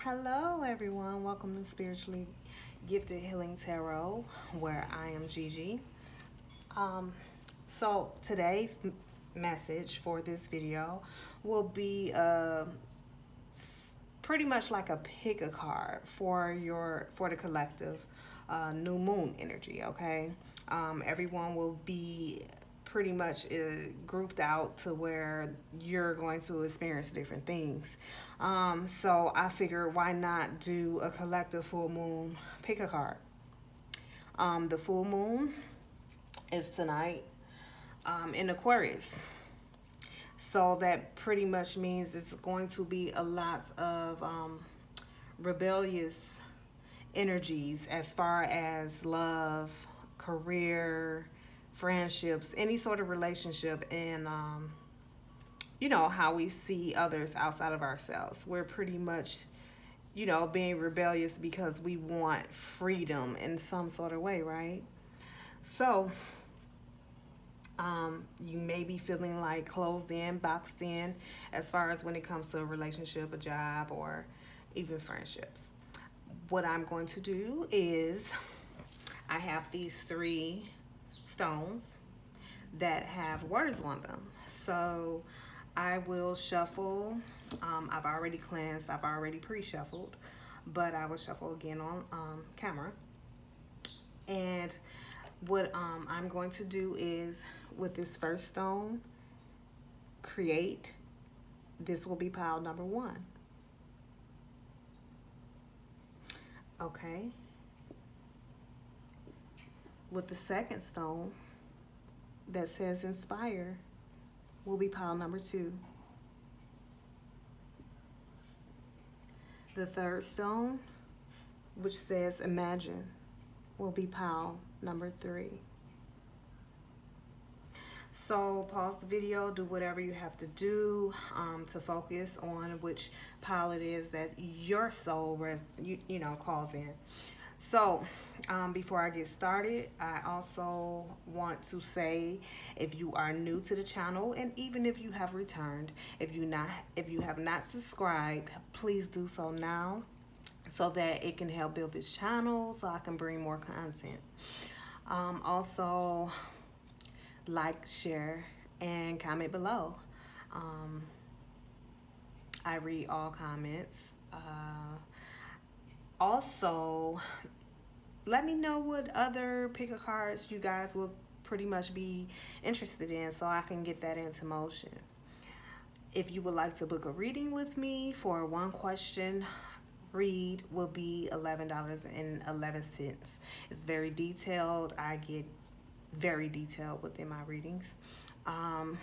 Hello everyone, welcome to Spiritually Gifted Healing Tarot, where I am Gigi. So today's message for this video will be pretty much like a pick a card for the collective new moon energy. Okay, everyone will be pretty much grouped out to where you're going to experience different things. So I figured, why not do a collective full moon pick a card? The full moon is tonight in Aquarius. So that pretty much means it's going to be a lot of rebellious energies as far as love, career, friendships, any sort of relationship, and how we see others outside of ourselves. We're pretty much being rebellious because we want freedom in some sort of way, right? So you may be feeling like closed in, boxed in, as far as when it comes to a relationship, a job, or even friendships. What I'm going to do is, I have these 3 stones that have words on them. So I will shuffle. I've already cleansed, I've already pre-shuffled, but I will shuffle again on camera. And what I'm going to do is, with this first stone, create. This will be pile number 1. Okay. With the second stone that says inspire will be pile number 2. The third stone, which says imagine, will be pile number 3. So pause the video, do whatever you have to do to focus on which pile it is that your soul calls in. So before I get started, I also want to say, if you are new to the channel, and even if you have returned, if you have not subscribed, please do so now, so that it can help build this channel, so I can bring more content. Also, like, share, and comment below. I read all comments. Also, let me know what other pick a cards you guys will pretty much be interested in, so I can get that into motion. If you would like to book a reading with me for 1 question read, will be $11.11. It's very detailed. I get very detailed within my readings. I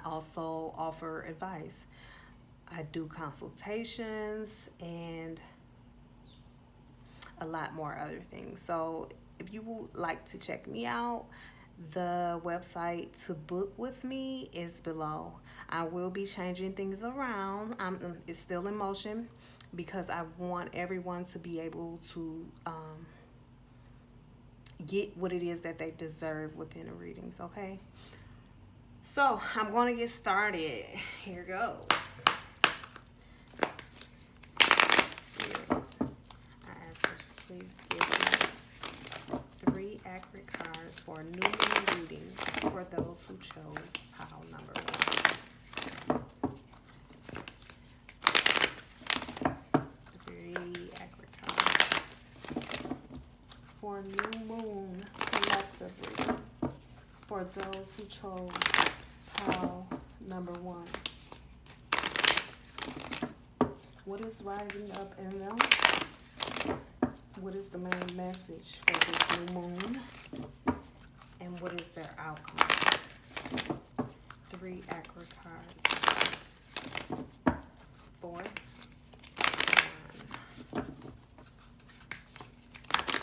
also offer advice. I do consultations and a lot more other things. So if you would like to check me out, the website to book with me is below. I will be changing things around. It's still in motion, because I want everyone to be able to get what it is that they deserve within the readings, okay? So I'm going to get started. Here goes. Please give me 3 accurate cards for a new moon reading for those who chose pile number 1. 3 accurate cards for new moon collectively for those who chose pile number 1. What is rising up in them? What is the main message for this new moon? And what is their outcome? 3 accurate cards. 4, 1, 2, 3,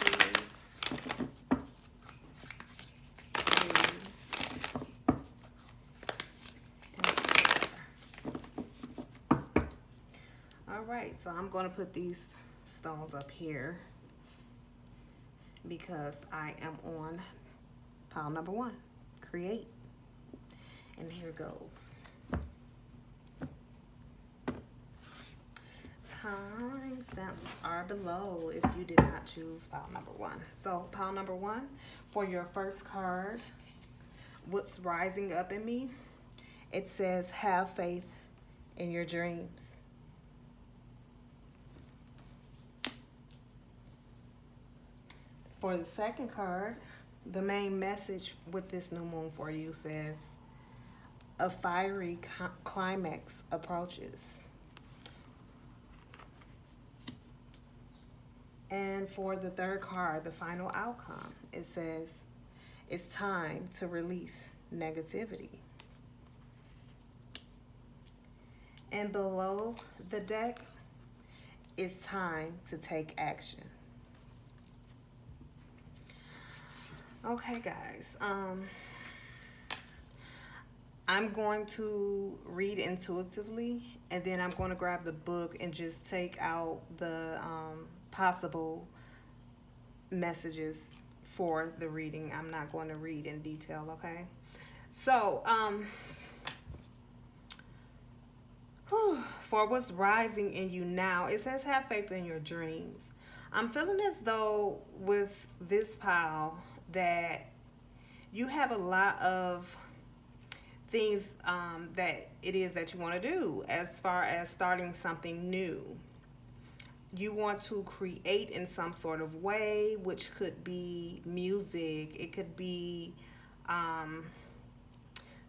and 4. All right, so I'm going to put these stones up here, because I am on pile number 1, create. And here goes. Timestamps are below if you did not choose pile number 1. So pile number 1, for your first card, what's rising up in me? It says, have faith in your dreams. For the second card, the main message with this new moon for you says, a fiery climax approaches. And for the third card, the final outcome, it says, it's time to release negativity. And below the deck, it's time to take action. Okay, guys. I'm going to read intuitively, and then I'm going to grab the book and just take out the possible messages for the reading. I'm not going to read in detail, okay? So, for what's rising in you now, it says have faith in your dreams. I'm feeling as though with this pile that you have a lot of things that it is that you want to do as far as starting something new. You want to create in some sort of way, which could be music. It could be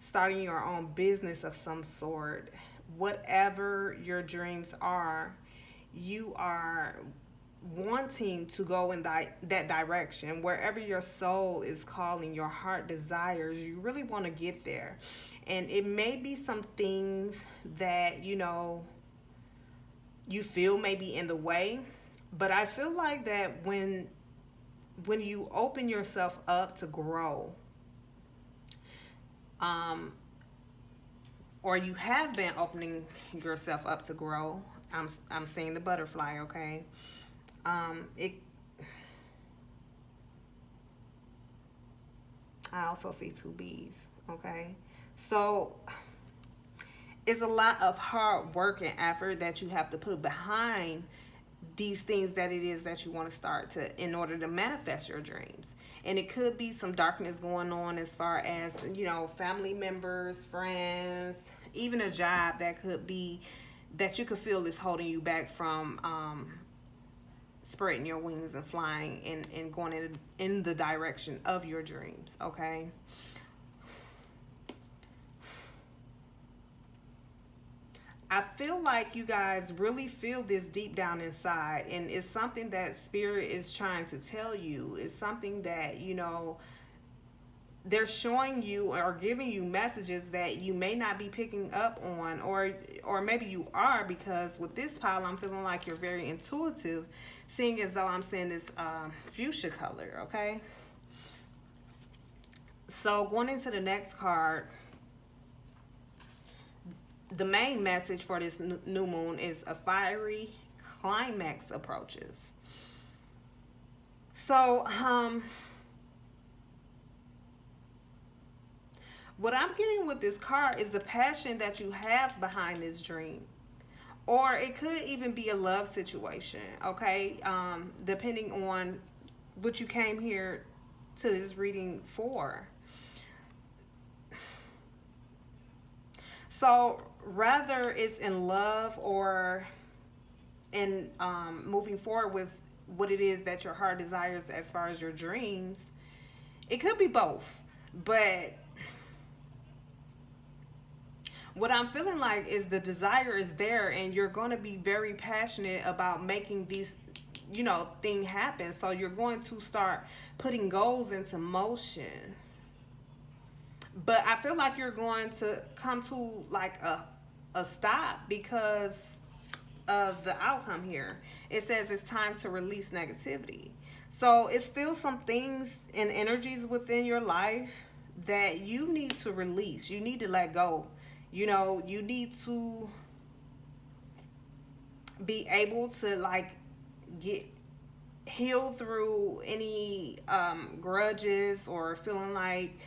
starting your own business of some sort. Whatever your dreams are, you are wanting to go in that direction. Wherever your soul is calling, your heart desires, you really want to get there. And it may be some things that, you know, you feel may be in the way, but I feel like that when you open yourself up to grow, or you have been opening yourself up to grow, I'm seeing the butterfly, okay? I also see 2 bees, okay? So it's a lot of hard work and effort that you have to put behind these things that it is that you want to start in order to manifest your dreams. And it could be some darkness going on as far as, you know, family members, friends, even a job that you could feel is holding you back from spreading your wings and flying and going in the direction of your dreams, okay? I feel like you guys really feel this deep down inside, and it's something that Spirit is trying to tell you. It's something that, you know, they're showing you or giving you messages that you may not be picking up on, or maybe you are, because with this pile, I'm feeling like you're very intuitive, seeing as though I'm seeing this fuchsia color, okay? So going into the next card, the main message for this new moon is a fiery climax approaches. So, what I'm getting with this card is the passion that you have behind this dream. Or it could even be a love situation, okay? Depending on what you came here to this reading for. So rather it's in love or in moving forward with what it is that your heart desires as far as your dreams, it could be both. But what I'm feeling like is the desire is there, and you're going to be very passionate about making these, you know, thing happen. So you're going to start putting goals into motion. But I feel like you're going to come to like a stop because of the outcome here. It says it's time to release negativity. So it's still some things and energies within your life that you need to release. You need to let go. You know, you need to be able to like heal through any grudges or feeling like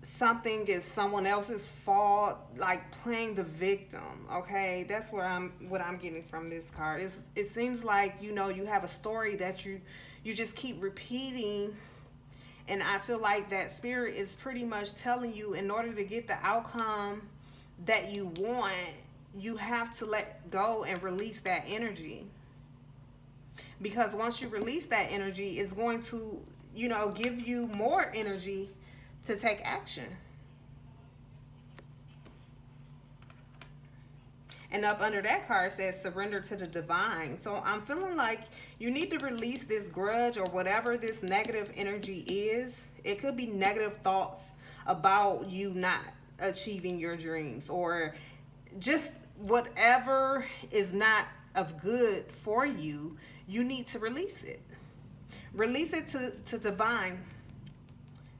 something is someone else's fault, like playing the victim. Okay, that's what I'm getting from this card. It seems like, you know, you have a story that you just keep repeating, and I feel like that spirit is pretty much telling you, in order to get the outcome that you want, you have to let go and release that energy. Because once you release that energy, it's going to, you know, give you more energy to take action. And up under that card says surrender to the divine. So I'm feeling like you need to release this grudge or whatever this negative energy is. It could be negative thoughts about you not achieving your dreams, or just whatever is not of good for you. You need to release it. Release it to divine.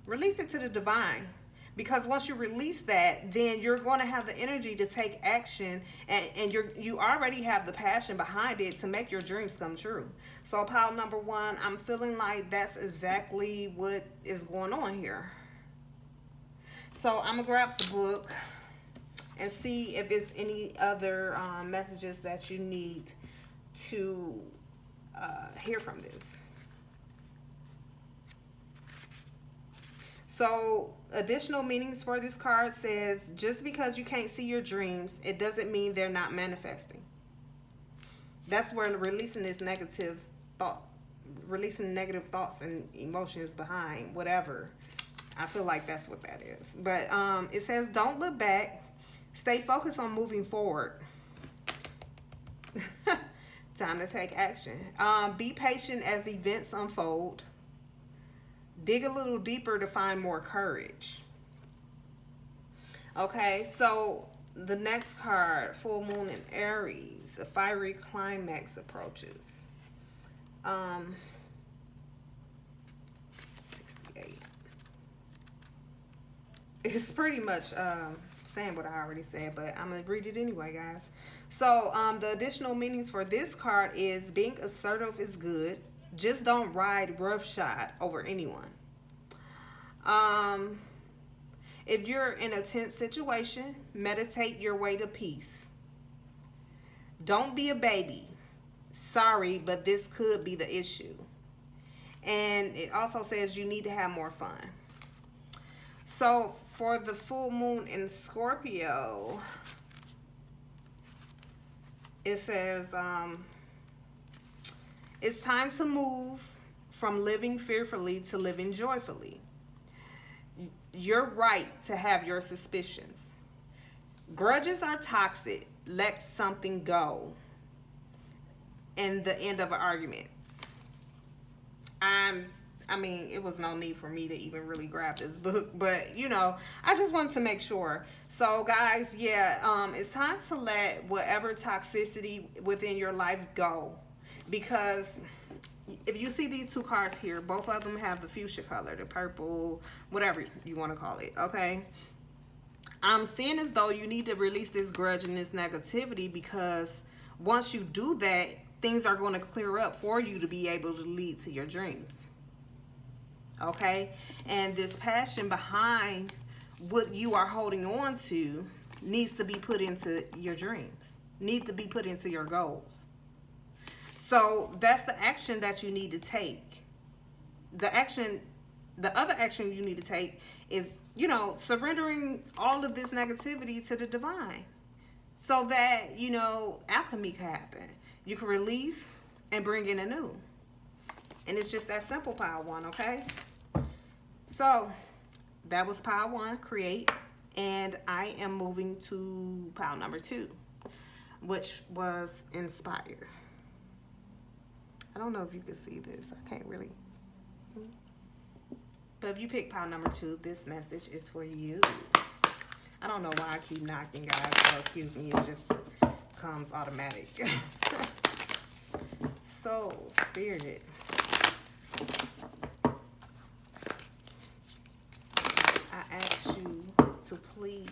Release it to the divine, because once you release that, then you're going to have the energy to take action, and you already have the passion behind it to make your dreams come true. So pile number one, I'm feeling like that's exactly what is going on here. So I'm gonna grab the book and see if there's any other messages that you need to hear from this. So additional meanings for this card says, just because you can't see your dreams, it doesn't mean they're not manifesting. That's where releasing this negative thought, releasing negative thoughts and emotions behind whatever. I feel like that's what that is. But it says, don't look back. Stay focused on moving forward. Time to take action. Be patient as events unfold. Dig a little deeper to find more courage. Okay, so the next card, full moon in Aries, a fiery climax approaches. 68. It's pretty much saying what I already said, but I'm gonna read it anyway, guys. So the additional meanings for this card is, being assertive is good. Just don't ride roughshod over anyone. If you're in a tense situation, meditate your way to peace. Don't be a baby. Sorry, but this could be the issue. And it also says you need to have more fun. So for the full moon in Scorpio, it says it's time to move from living fearfully to living joyfully. You're right to have your suspicions. Grudges are toxic. Let something go. And the end of an argument. I mean, it was no need for me to even really grab this book, but you know, I just wanted to make sure. So guys, yeah, it's time to let whatever toxicity within your life go, because if you see these two cards here, both of them have the fuchsia color, the purple, whatever you want to call it, okay? I'm seeing as though you need to release this grudge and this negativity, because once you do that, things are going to clear up for you to be able to lead to your dreams, okay? And this passion behind what you are holding on to needs to be put into your dreams, needs to be put into your goals. So that's the action that you need to take. The other action you need to take is, you know, surrendering all of this negativity to the divine, so that, you know, alchemy can happen. You can release and bring in a new. And it's just that simple, pile one, okay? So that was pile one, create. And I am moving to pile number two, which was inspire. I don't know if you can see this. I can't really. But if you pick pile number two, this message is for you. I don't know why I keep knocking, guys. So excuse me. It just comes automatic. Soul, spirit. I ask you to please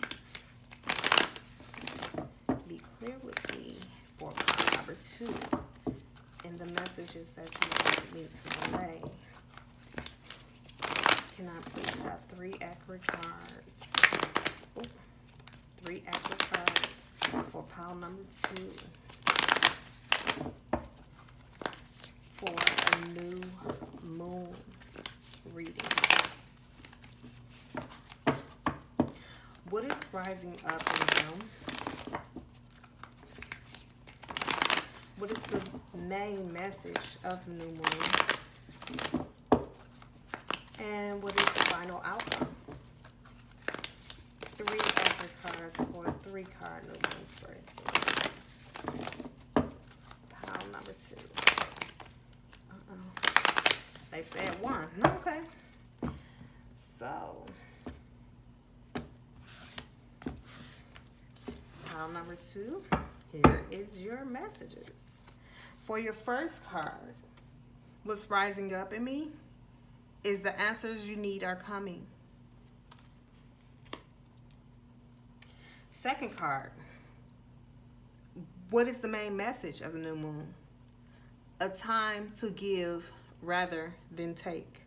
be clear with me for pile number two and the messages that you want me to relay. Can I please have 3 accurate cards? Ooh, 3 accurate cards for pile number 2 for a new moon reading. What is rising up in them? What is the main message of the new moon? And what is the final outcome? 3 accurate cards for a 3-card new moon spread. Pile number 2. They said 1. Okay. So, pile number 2. Here is your messages. For your first card, what's rising up in me is the answers you need are coming. Second card, what is the main message of the new moon? A time to give rather than take.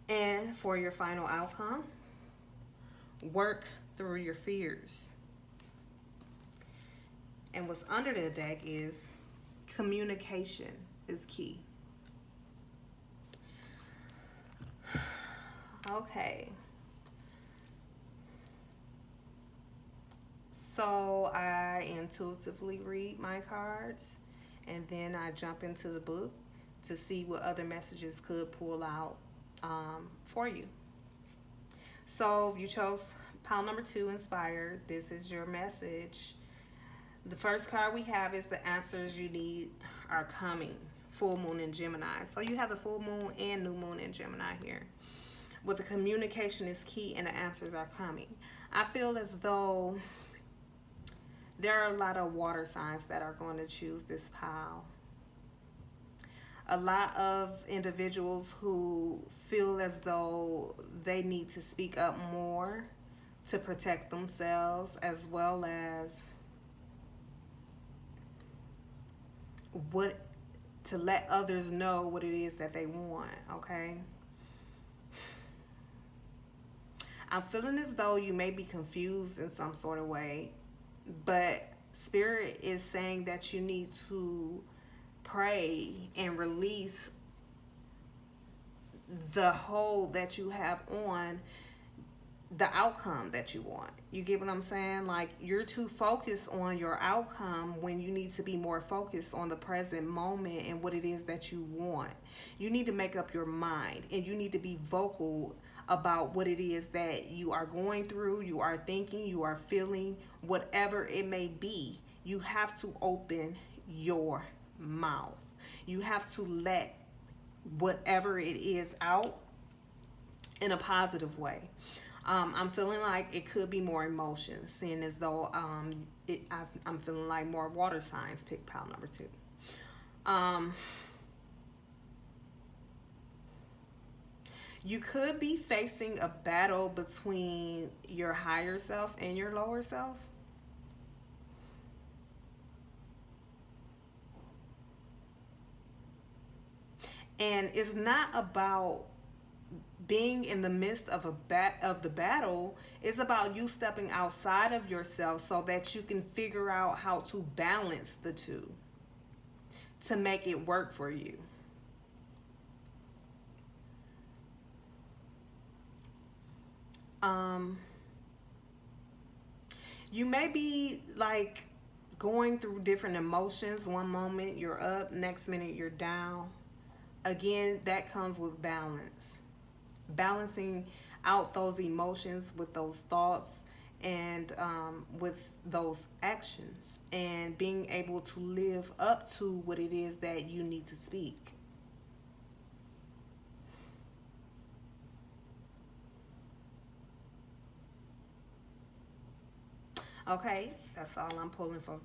And for your final outcome, work through your fears. And what's under the deck is communication is key. Okay. So I intuitively read my cards and then I jump into the book to see what other messages could pull out for you. So if you chose pile number 2, Inspired, this is your message. The first card we have is the answers you need are coming. Full moon in Gemini. So you have the full moon and new moon in Gemini here. With the communication is key and the answers are coming. I feel as though there are a lot of water signs that are going to choose this pile. A lot of individuals who feel as though they need to speak up more to protect themselves, as well as to let others know what it is that they want, okay? I'm feeling as though you may be confused in some sort of way, but Spirit is saying that you need to pray and release the hold that you have on the outcome that you want. You get what I'm saying? Like, you're too focused on your outcome when you need to be more focused on the present moment and what it is that you want. You need to make up your mind and you need to be vocal about what it is that you are going through, you are thinking, you are feeling, whatever it may be. You have to open your mouth. You have to let whatever it is out in a positive way. I'm feeling like it could be more emotion, seeing as though I'm feeling like more water signs pick pile number 2. You could be facing a battle between your higher self and your lower self. And it's not about being in the midst of the battle. It's about you stepping outside of yourself so that you can figure out how to balance the two to make it work for you. You may be like going through different emotions. One moment you're up, next minute you're down. Again, that comes with balance. Balancing out those emotions with those thoughts and with those actions, and being able to live up to what it is that you need to speak. Okay, that's all I'm pulling for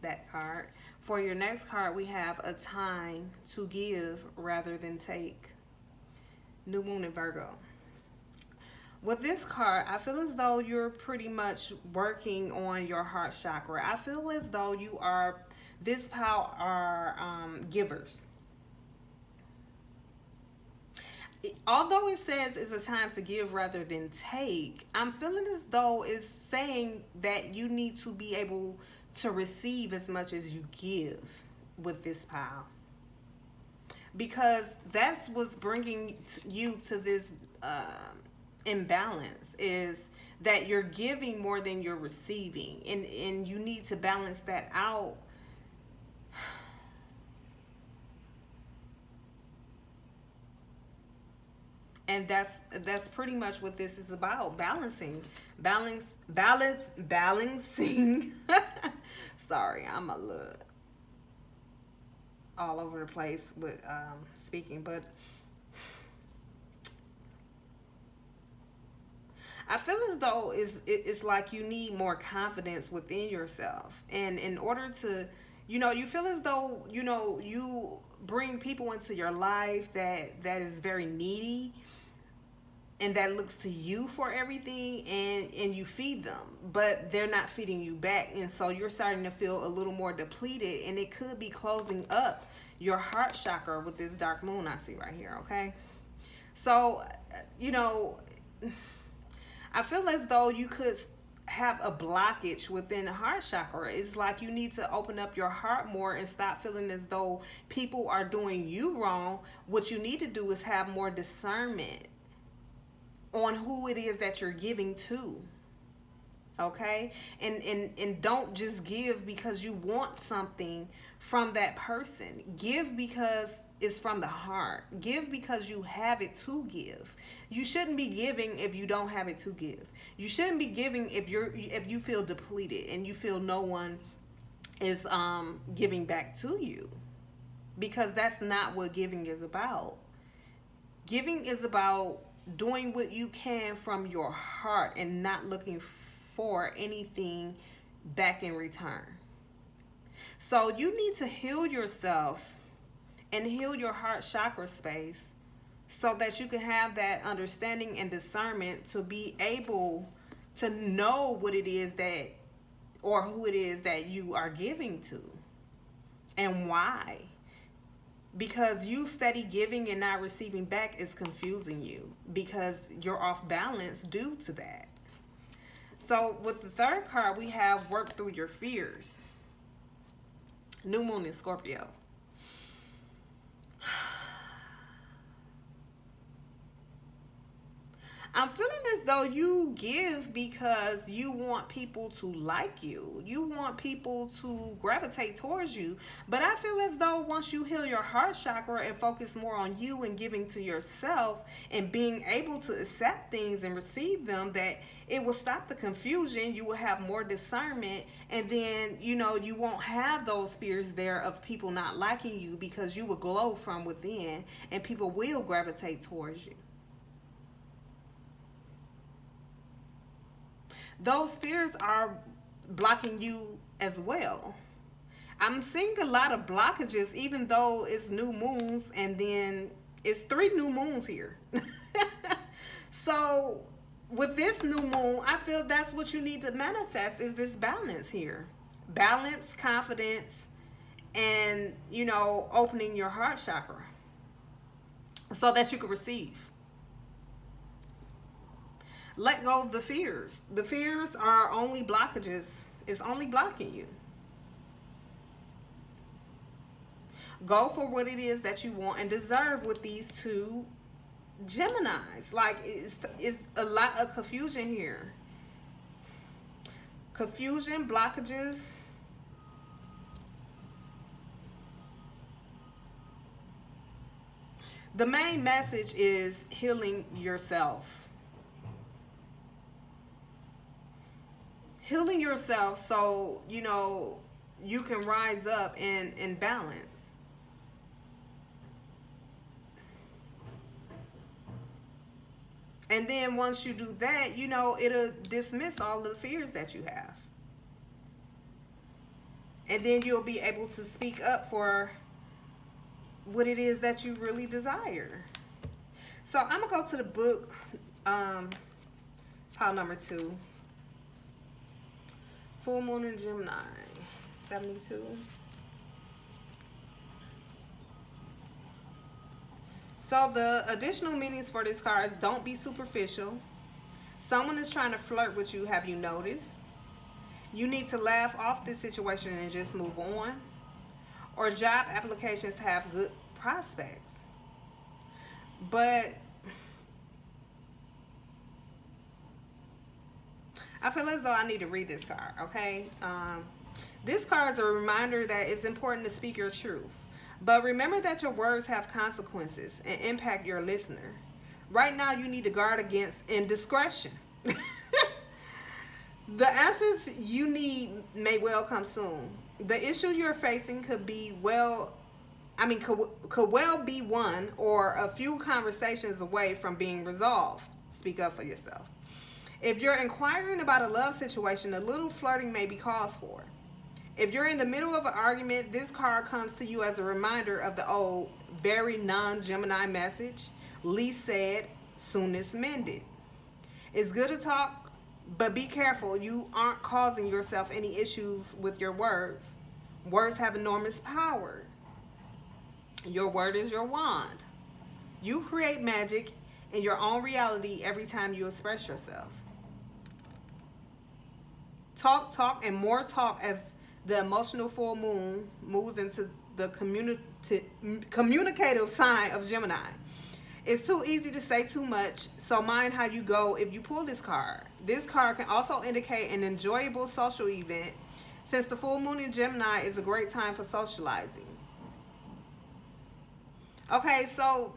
that card. For your next card, we have a time to give rather than take. New moon in Virgo. With this card, I feel as though you're pretty much working on your heart chakra. I feel as though you are, this pile are givers. although it says it's a time to give rather than take, I'm feeling as though it's saying that you need to be able to receive as much as you give with this pile, because that's what's bringing you to this imbalance, is that you're giving more than you're receiving, and you need to balance that out. And that's pretty much what this is about. Balancing. Sorry, I'm a little all over the place with speaking, but I feel as though it's like you need more confidence within yourself, and in order to, you feel as though you bring people into your life that is very needy and that looks to you for everything, and you feed them, but they're not feeding you back, and so you're starting to feel a little more depleted, and it could be closing up your heart chakra with this dark moon I see right here. Okay, so I feel as though you could have a blockage within the heart chakra. It's like you need to open up your heart more and stop feeling as though people are doing you wrong. What you need to do is have more discernment on who it is that you're giving to. Okay, and don't just give because you want something from that person. Give because it's from the heart. Give because you have it to give. You shouldn't be giving if you don't have it to give. You shouldn't be giving if you feel depleted and you feel no one is giving back to you, because that's not what giving is about. Giving is about doing what you can from your heart and not looking for anything back in return. So you need to heal yourself and heal your heart chakra space so that you can have that understanding and discernment to be able to know what it is that, or who it is that you are giving to and why. Because you steady giving and not receiving back is confusing you, because you're off balance due to that. So with the third card, we have work through your fears. New moon in Scorpio. I'm feeling as though you give because you want people to like you. You want people to gravitate towards you. But I feel as though once you heal your heart chakra and focus more on you and giving to yourself and being able to accept things and receive them, that it will stop the confusion. You will have more discernment, and then you won't have those fears there of people not liking you, because you will glow from within and people will gravitate towards you. Those fears are blocking you as well. I'm seeing a lot of blockages, even though it's new moons, and then it's 3 new moons here. So with this new moon, I feel that's what you need to manifest, is this balance here. Balance, confidence, and, opening your heart chakra so that you can receive. Let go of the fears. The fears are only blockages. It's only blocking you. Go for what it is that you want and deserve with these 2 Geminis. Like, it's a lot of confusion here. Confusion, blockages. The main message is healing yourself. Healing yourself so, you can rise up in balance. And then once you do that, it'll dismiss all the fears that you have. And then you'll be able to speak up for what it is that you really desire. So I'm going to go to the book, pile number 2. Full moon in Gemini, 72. So the additional meanings for this card is don't be superficial. Someone is trying to flirt with you. Have you noticed? You need to laugh off this situation and just move on. Or job applications have good prospects. But I feel as though I need to read this card, okay? This card is a reminder that it's important to speak your truth. But remember that your words have consequences and impact your listener. Right now, you need to guard against indiscretion. The answers you need may well come soon. The issue you're facing could well be one or a few conversations away from being resolved. Speak up for yourself. If you're inquiring about a love situation, a little flirting may be called for. If you're in the middle of an argument, this card comes to you as a reminder of the old, very non-Gemini message, least said, soonest mended. It's good to talk, but be careful. You aren't causing yourself any issues with your words. Words have enormous power. Your word is your wand. You create magic in your own reality every time you express yourself. Talk, and more talk as the emotional full moon moves into the communicative sign of Gemini. It's too easy to say too much, so mind how you go if you pull this card. This card can also indicate an enjoyable social event, since the full moon in Gemini is a great time for socializing. Okay, so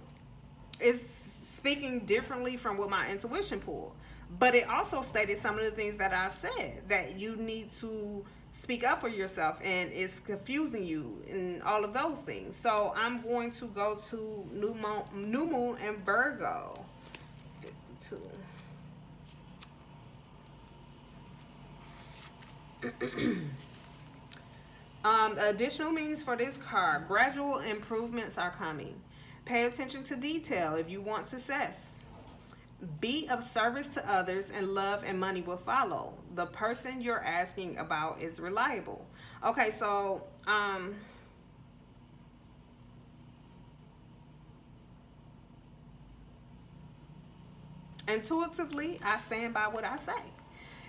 it's speaking differently from what my intuition pulled. But it also stated some of the things that I've said, that you need to speak up for yourself, and it's confusing you and all of those things. So I'm going to go to new moon and Virgo. 52. Additional meanings for this card. Gradual improvements are coming. Pay attention to detail if you want success. Be of service to others, and love and money will follow. The person you're asking about is reliable. Okay, so intuitively, I stand by what I say.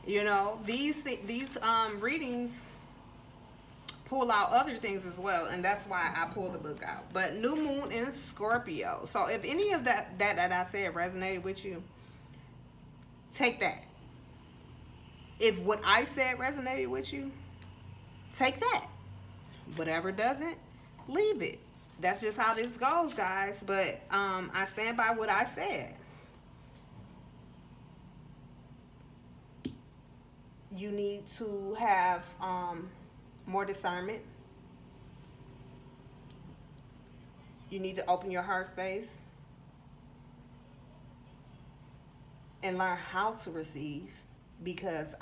You know, these readings pull out other things as well, and that's why I pull the book out. But new moon in Scorpio. So if any of that I said resonated with you, take that. If what I said resonated with you, take that. Whatever doesn't, leave it. That's just how this goes, guys. But I stand by what I said. You need to have more discernment. You need to open your heart space and learn how to receive, because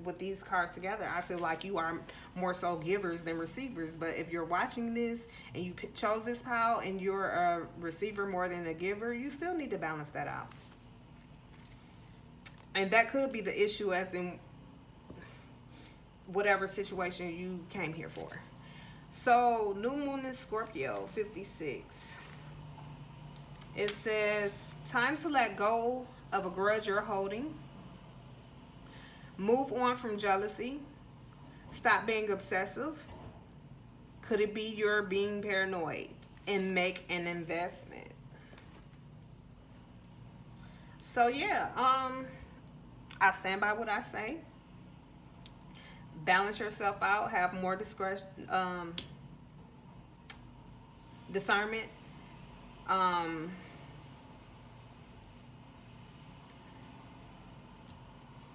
with these cards together, I feel like you are more so givers than receivers. But if you're watching this and you chose this pile and you're a receiver more than a giver, you still need to balance that out. And that could be the issue, as in whatever situation you came here for. So new moon in Scorpio, 56. It says, time to let go of a grudge you're holding. Move on from jealousy. Stop being obsessive. Could it be you're being paranoid? And make an investment. So yeah, I stand by what I say. Balance yourself out. Have more discretion, discernment.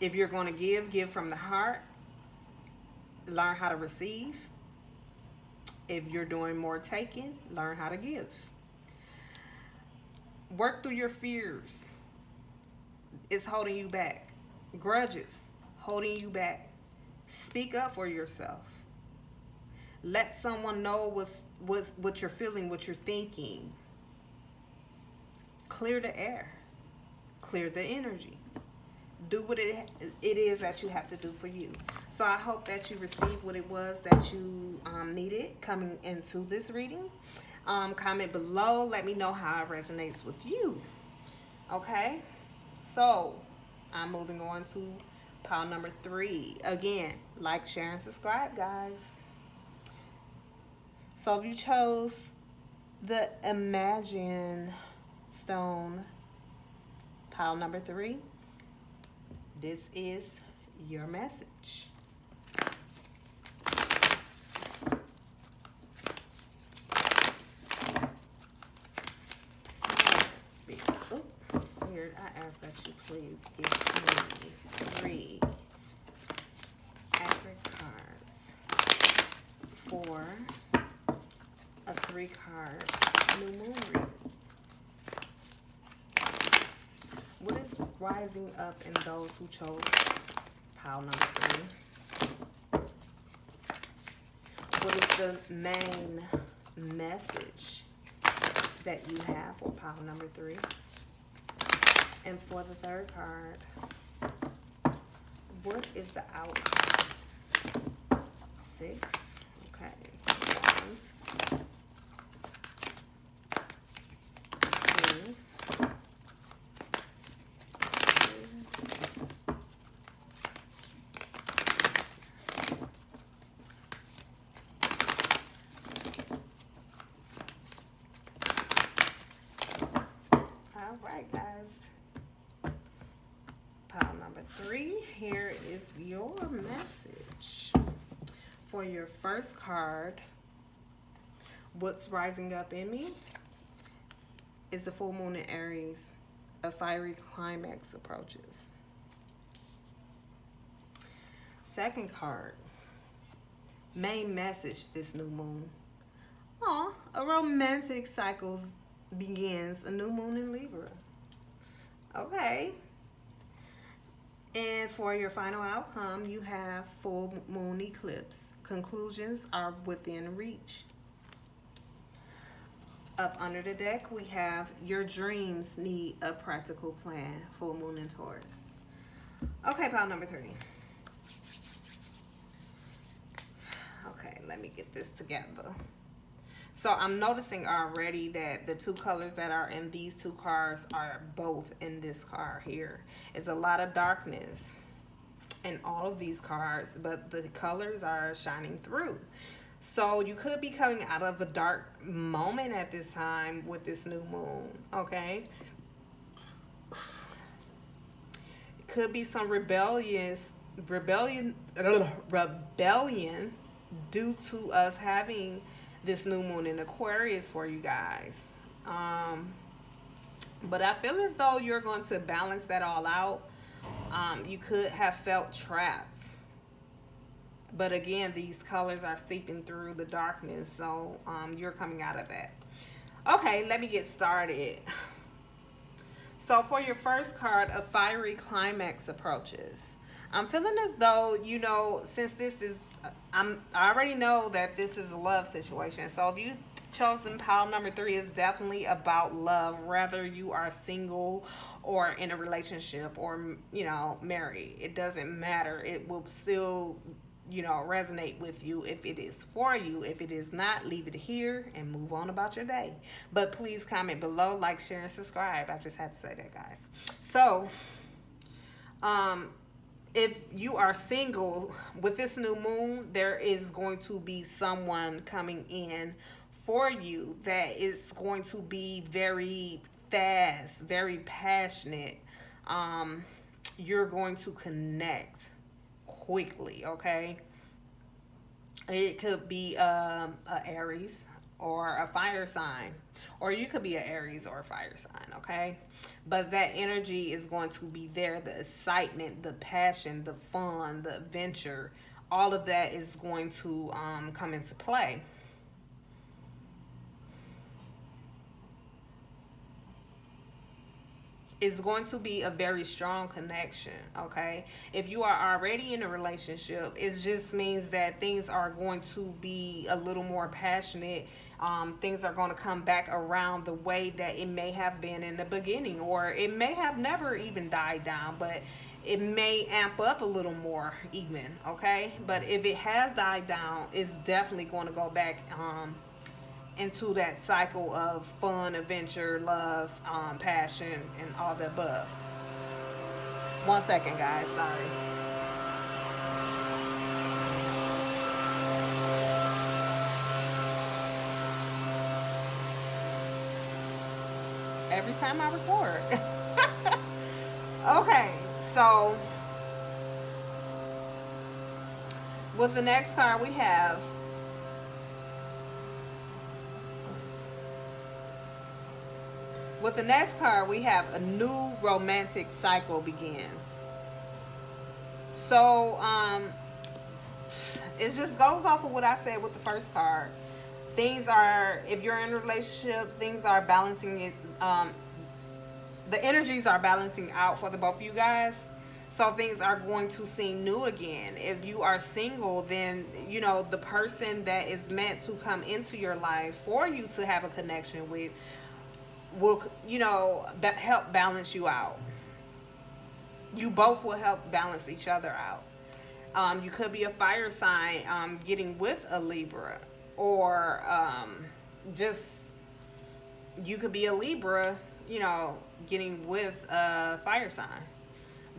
If you're going to give from the heart. Learn how to receive. If you're doing more taking, learn how to give. Work through your fears. It's holding you back. Grudges holding you back. Speak up for yourself. Let someone know what you're feeling, what you're thinking. Clear the air. Clear the energy. Do what it is that you have to do for you. So I hope that you received what it was that you needed coming into this reading. Comment below. Let me know how it resonates with you. Okay? So, I'm moving on to pile number 3. Again, like, share, and subscribe, guys. So, if you chose the Imagine stone, pile number 3, this is your message. Spirit, I ask that you please give me 3 accurate cards for a 3-card new moon reading. What is rising up in those who chose pile number 3? What is the main message that you have for pile number 3? And for the 3rd card, what is the outcome? 6. Okay. 1, 2, 3. All right, guys. Pile number 3, here is your message. For your first card, what's rising up in me is the full moon in Aries. A fiery climax approaches. Second card, main message this new moon. A romantic cycle begins. A new moon in Libra. Okay. And for your final outcome, you have full moon eclipse. Conclusions are within reach. Up under the deck, we have your dreams need a practical plan. Full moon in Taurus. Okay, pile number 3. Okay, let me get this together. So I'm noticing already that the 2 colors that are in these 2 cards are both in this card here. It's a lot of darkness in all of these cards, but the colors are shining through. So you could be coming out of a dark moment at this time with this new moon, okay? It could be some rebellion due to us having this new moon in Aquarius for you guys. But I feel as though you're going to balance that all out. You could have felt trapped. But again, these colors are seeping through the darkness. So you're coming out of that. Okay, let me get started. So for your first card, a fiery climax approaches. I'm feeling as though, you know, since this is, I already know that this is a love situation. So if you chosen pile number 3, is definitely about love, whether you are single or in a relationship or, you know, married. It doesn't matter. It will still, you know, resonate with you if it is for you. If it is not, leave it here and move on about your day. But please comment below, like, share, and subscribe. I just had to say that, guys. So, if you are single with this new moon, there is going to be someone coming in for you that is going to be very fast, very passionate. You're going to connect quickly, okay? It could be a Aries or a fire sign, or you could be an Aries or a fire sign, okay? But that energy is going to be there. The excitement, the passion, the fun, the adventure, all of that is going to come into play. It's going to be a very strong connection, okay? If you are already in a relationship, it just means that things are going to be a little more passionate. Things are going to come back around the way that it may have been in the beginning, or it may have never even died down, but it may amp up a little more even, okay? But if it has died down, it's definitely going to go back into that cycle of fun, adventure, love, passion, and all the above. 1 second, guys. Sorry. Every time I record. Okay, so with the next card we have a new romantic cycle begins. So it just goes off of what I said with the first card. Things are, if you're in a relationship, things are balancing it. The energies are balancing out for the both of you guys. So things are going to seem new again. If you are single, then, you know, the person that is meant to come into your life for you to have a connection with will, you know, help balance you out. You both will help balance each other out. You could be a fire sign getting with a Libra, or just you could be a Libra, you know, getting with a fire sign.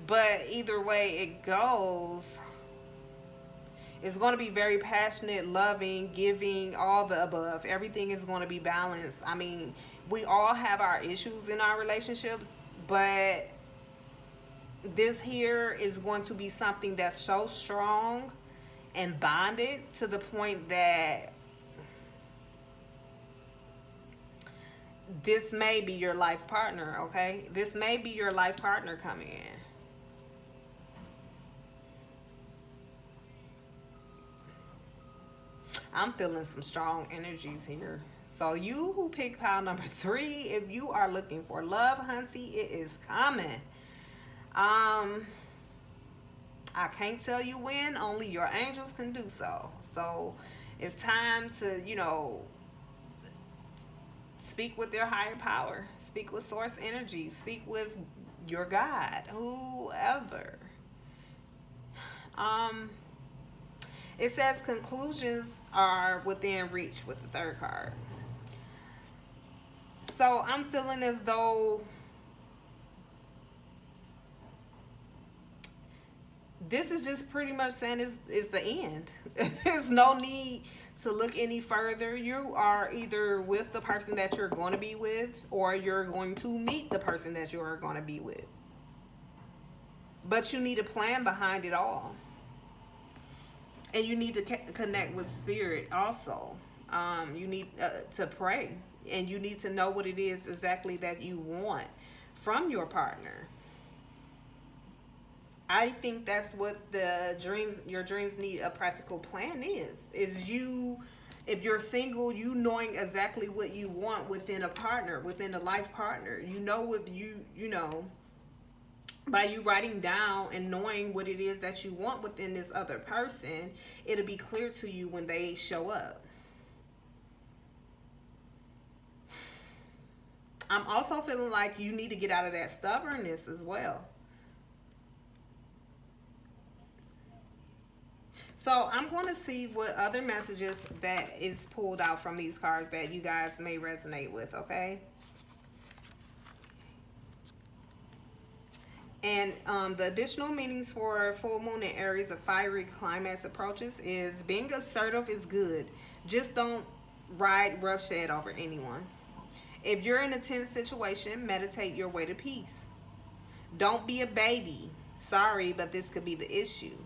But either way it goes, it's going to be very passionate, loving, giving, all the above. Everything is going to be balanced. I mean, we all have our issues in our relationships, but this here is going to be something that's so strong and bonded to the point that this may be your life partner, okay? This may be your life partner coming in. I'm feeling some strong energies here. So you who pick pile number 3, if you are looking for love, hunty, it is coming. I can't tell you when, only your angels can do so. So it's time to, you know, speak with your higher power, speak with source energy, speak with your God, whoever. It says conclusions are within reach with the third card. So I'm feeling as though this is just pretty much saying is the end. There's no need to look any further. You are either with the person that you're going to be with, or you're going to meet the person that you're going to be with. But you need a plan behind it all. And you need to connect with spirit also. You need to pray. And you need to know what it is exactly that you want from your partner. I think that's what your dreams need a practical plan is you, if you're single, you knowing exactly what you want within a partner, within a life partner. You know what you know, by you writing down and knowing what it is that you want within this other person, it'll be clear to you when they show up. I'm also feeling like you need to get out of that stubbornness as well. So I'm going to see what other messages that is pulled out from these cards that you guys may resonate with, okay? And the additional meanings for full moon in Aries, a fiery climax approaches, is being assertive is good. Just don't ride roughshod over anyone. If you're in a tense situation, meditate your way to peace. Don't be a baby. Sorry, but this could be the issue.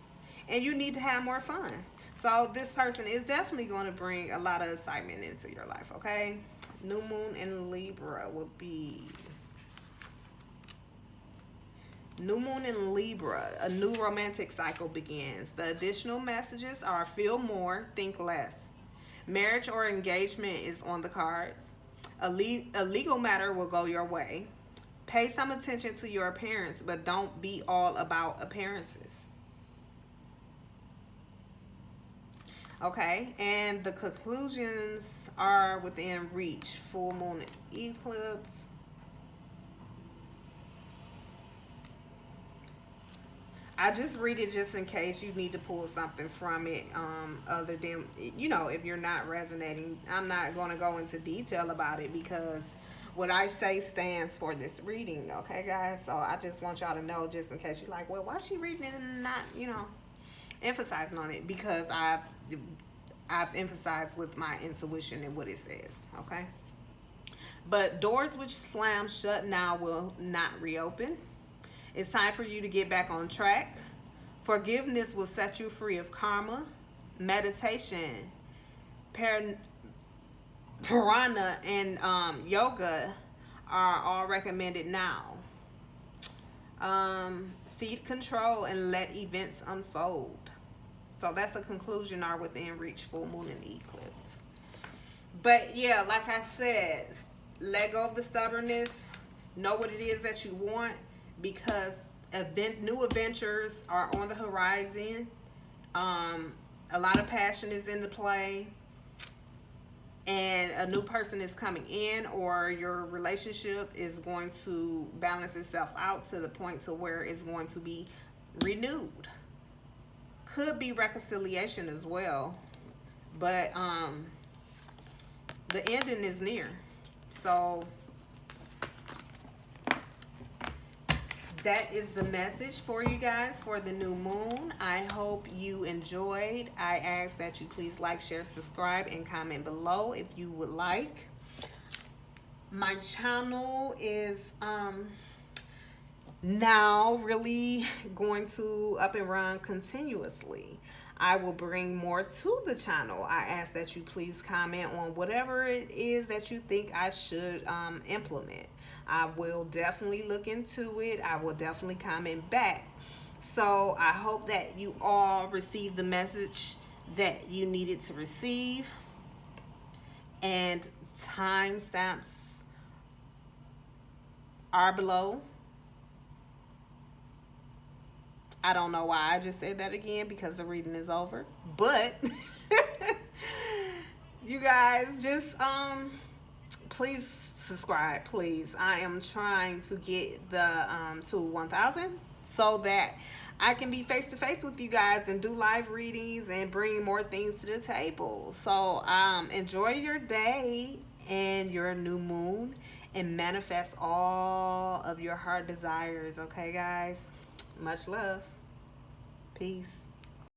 And you need to have more fun. So this person is definitely going to bring a lot of excitement into your life, okay? New moon in Libra will be... New moon in Libra, a new romantic cycle begins. The additional messages are feel more, think less. Marriage or engagement is on the cards. A legal matter will go your way. Pay some attention to your appearance, but don't be all about appearances. Okay, and the conclusions are within reach. Full moon eclipse. I just read it just in case you need to pull something from it, other than, you know, if you're not resonating. I'm not going to go into detail about it because what I say stands for this reading, okay, guys? So I just want y'all to know, just in case you're like, well, why is she reading it and not, you know, emphasizing on it? Because I've emphasized with my intuition and what it says, okay? But doors which slam shut now will not reopen. It's time for you to get back on track. Forgiveness will set you free of karma. Meditation, prana, and yoga are all recommended now. Seek control and let events unfold. So that's the conclusion, are within reach, full moon and eclipse. But yeah, like I said, let go of the stubbornness. Know what it is that you want, because new adventures are on the horizon. A lot of passion is in the play, and a new person is coming in, or your relationship is going to balance itself out to the point to where it's going to be renewed. Could be reconciliation as well, but the ending is near. So that is the message for you guys for the new moon. I hope you enjoyed. I ask that you please like, share, subscribe, and comment below if you would like. My channel is now really going to up and run continuously. I will bring more to the channel. I ask that you please comment on whatever it is that you think I should implement. I will definitely look into it. I will definitely comment back. So I hope that you all received the message that you needed to receive. And timestamps are below. I don't know why I just said that again, because the reading is over. But you guys just please subscribe, please. I am trying to get the to 1,000 so that I can be face to face with you guys and do live readings and bring more things to the table. So enjoy your day and your new moon and manifest all of your heart desires. Okay, guys? Much love. Peace.